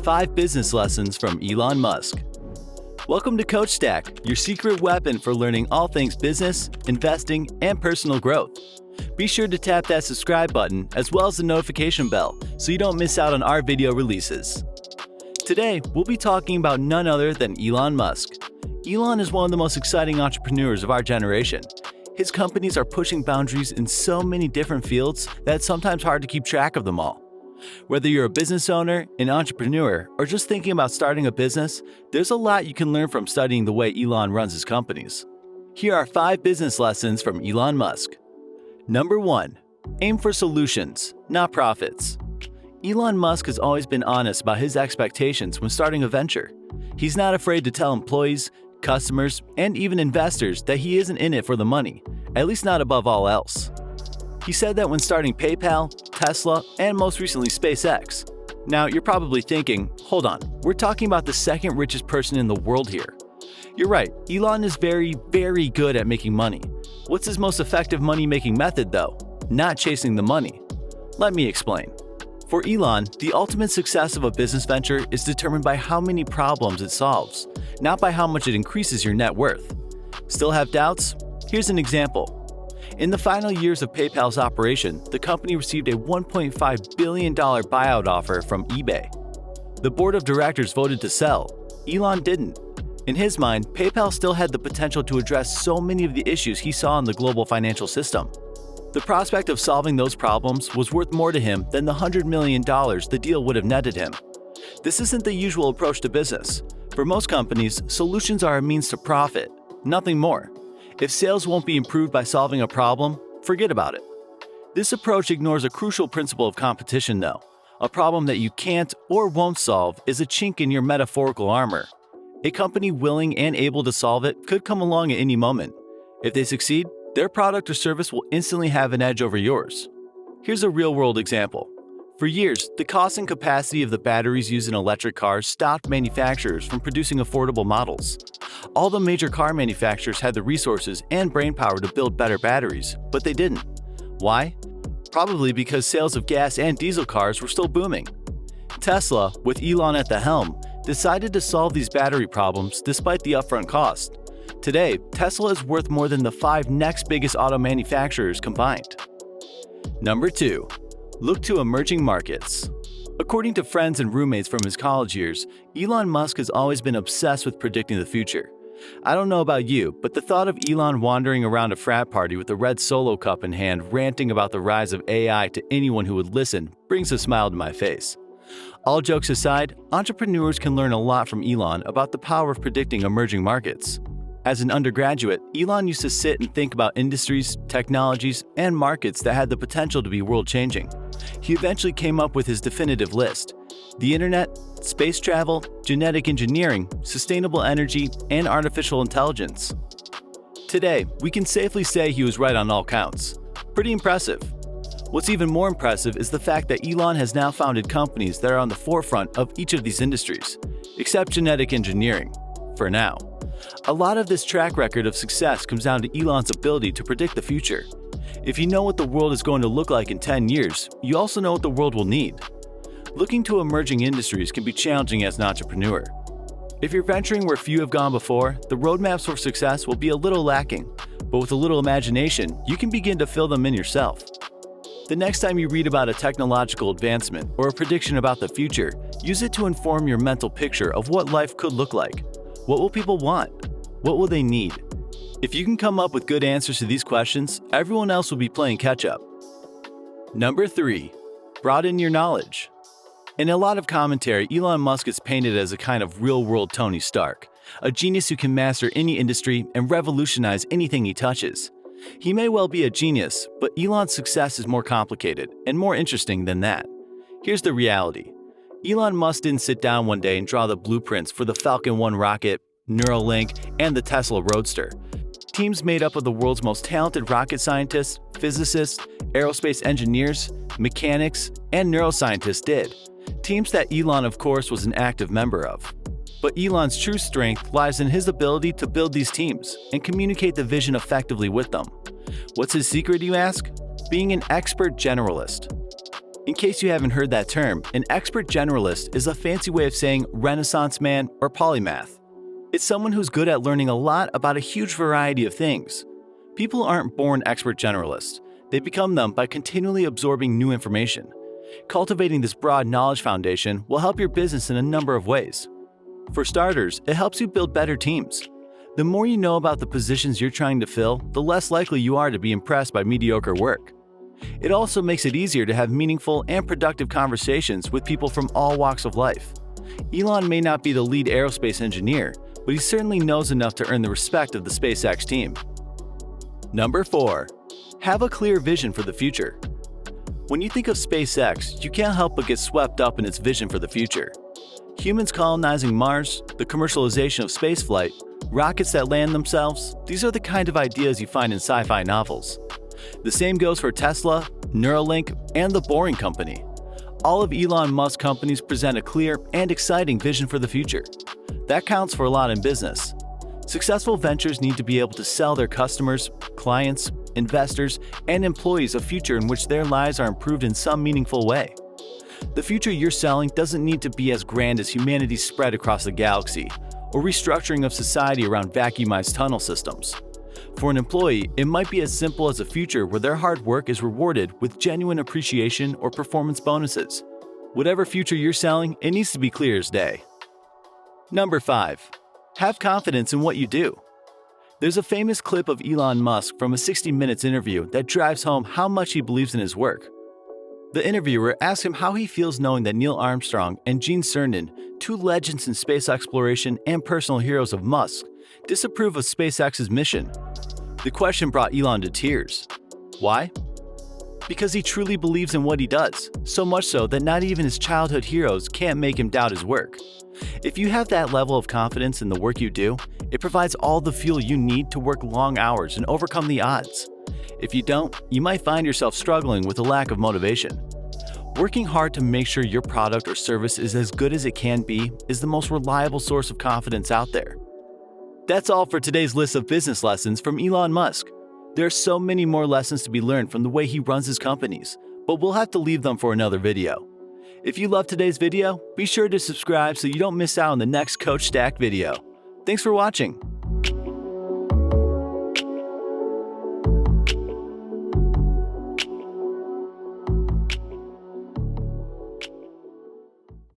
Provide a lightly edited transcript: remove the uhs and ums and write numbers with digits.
5 Business Lessons from Elon Musk. Welcome to Coach Stack, your secret weapon for learning all things business, investing, and personal growth. Be sure to tap that subscribe button as well as the notification bell so you don't miss out on our video releases. Today, we'll be talking about none other than Elon Musk. Elon is one of the most exciting entrepreneurs of our generation. His companies are pushing boundaries in so many different fields that it's sometimes hard to keep track of them all. Whether you're a business owner, an entrepreneur, or just thinking about starting a business, there's a lot you can learn from studying the way Elon runs his companies. Here are 5 business lessons from Elon Musk. Number 1. Aim for solutions, not profits. Elon Musk has always been honest about his expectations when starting a venture. He's not afraid to tell employees, customers, and even investors that he isn't in it for the money, at least not above all else. He said that when starting PayPal, Tesla, and most recently SpaceX. Now, you're probably thinking, hold on, we're talking about the second richest person in the world here. You're right, Elon is very, very good at making money. What's his most effective money-making method, though? Not chasing the money. Let me explain. For Elon, the ultimate success of a business venture is determined by how many problems it solves, not by how much it increases your net worth. Still have doubts? Here's an example. In the final years of PayPal's operation, the company received a $1.5 billion buyout offer from eBay. The board of directors voted to sell. Elon didn't. In his mind, PayPal still had the potential to address so many of the issues he saw in the global financial system. The prospect of solving those problems was worth more to him than the $100 million the deal would have netted him. This isn't the usual approach to business. For most companies, solutions are a means to profit, nothing more. If sales won't be improved by solving a problem, forget about it. This approach ignores a crucial principle of competition, though. A problem that you can't or won't solve is a chink in your metaphorical armor. A company willing and able to solve it could come along at any moment. If they succeed, their product or service will instantly have an edge over yours. Here's a real-world example. For years, the cost and capacity of the batteries used in electric cars stopped manufacturers from producing affordable models. All the major car manufacturers had the resources and brainpower to build better batteries, but they didn't. Why? Probably because sales of gas and diesel cars were still booming. Tesla, with Elon at the helm, decided to solve these battery problems despite the upfront cost. Today, Tesla is worth more than the 5 next biggest auto manufacturers combined. Number 2. Look to emerging markets. According to friends and roommates from his college years, Elon Musk has always been obsessed with predicting the future. I don't know about you, but the thought of Elon wandering around a frat party with a red Solo cup in hand ranting about the rise of AI to anyone who would listen brings a smile to my face. All jokes aside, entrepreneurs can learn a lot from Elon about the power of predicting emerging markets. As an undergraduate, Elon used to sit and think about industries, technologies, and markets that had the potential to be world-changing. He eventually came up with his definitive list: the internet, space travel, genetic engineering, sustainable energy, and artificial intelligence. Today, we can safely say he was right on all counts. Pretty impressive. What's even more impressive is the fact that Elon has now founded companies that are on the forefront of each of these industries, except genetic engineering, for now. A lot of this track record of success comes down to Elon's ability to predict the future. If you know what the world is going to look like in 10 years, you also know what the world will need. Looking to emerging industries can be challenging as an entrepreneur. If you're venturing where few have gone before, the roadmaps for success will be a little lacking, but with a little imagination, you can begin to fill them in yourself. The next time you read about a technological advancement or a prediction about the future, use it to inform your mental picture of what life could look like. What will people want? What will they need? If you can come up with good answers to these questions, everyone else will be playing catch-up. Number 3. Broaden your knowledge. In a lot of commentary, Elon Musk is painted as a kind of real-world Tony Stark, a genius who can master any industry and revolutionize anything he touches. He may well be a genius, but Elon's success is more complicated and more interesting than that. Here's the reality. Elon Musk didn't sit down one day and draw the blueprints for the Falcon 1 rocket, Neuralink, and the Tesla Roadster. Teams made up of the world's most talented rocket scientists, physicists, aerospace engineers, mechanics, and neuroscientists did. Teams that Elon, of course, was an active member of. But Elon's true strength lies in his ability to build these teams and communicate the vision effectively with them. What's his secret, you ask? Being an expert generalist. In case you haven't heard that term, an expert generalist is a fancy way of saying Renaissance man or polymath. It's someone who's good at learning a lot about a huge variety of things. People aren't born expert generalists. They become them by continually absorbing new information. Cultivating this broad knowledge foundation will help your business in a number of ways. For starters, it helps you build better teams. The more you know about the positions you're trying to fill, the less likely you are to be impressed by mediocre work. It also makes it easier to have meaningful and productive conversations with people from all walks of life. Elon may not be the lead aerospace engineer, but he certainly knows enough to earn the respect of the SpaceX team. Number 4. Have a clear vision for the future. When you think of SpaceX, you can't help but get swept up in its vision for the future. Humans colonizing Mars, the commercialization of spaceflight, rockets that land themselves, these are the kind of ideas you find in sci-fi novels. The same goes for Tesla, Neuralink, and The Boring Company. All of Elon Musk's companies present a clear and exciting vision for the future. That counts for a lot in business. Successful ventures need to be able to sell their customers, clients, investors, and employees a future in which their lives are improved in some meaningful way. The future you're selling doesn't need to be as grand as humanity's spread across the galaxy, or restructuring of society around vacuumized tunnel systems. For an employee, it might be as simple as a future where their hard work is rewarded with genuine appreciation or performance bonuses. Whatever future you're selling, it needs to be clear as day. Number 5. Have confidence in what you do. There's a famous clip of Elon Musk from a 60 Minutes interview that drives home how much he believes in his work. The interviewer asks him how he feels knowing that Neil Armstrong and Gene Cernan, two legends in space exploration and personal heroes of Musk, disapprove of SpaceX's mission. The question brought Elon to tears. Why? Because he truly believes in what he does, so much so that not even his childhood heroes can't make him doubt his work. If you have that level of confidence in the work you do, it provides all the fuel you need to work long hours and overcome the odds. If you don't, you might find yourself struggling with a lack of motivation. Working hard to make sure your product or service is as good as it can be is the most reliable source of confidence out there. That's all for today's list of business lessons from Elon Musk. There are so many more lessons to be learned from the way he runs his companies, but we'll have to leave them for another video. If you loved today's video, be sure to subscribe so you don't miss out on the next Coach Stack video. Thanks for watching.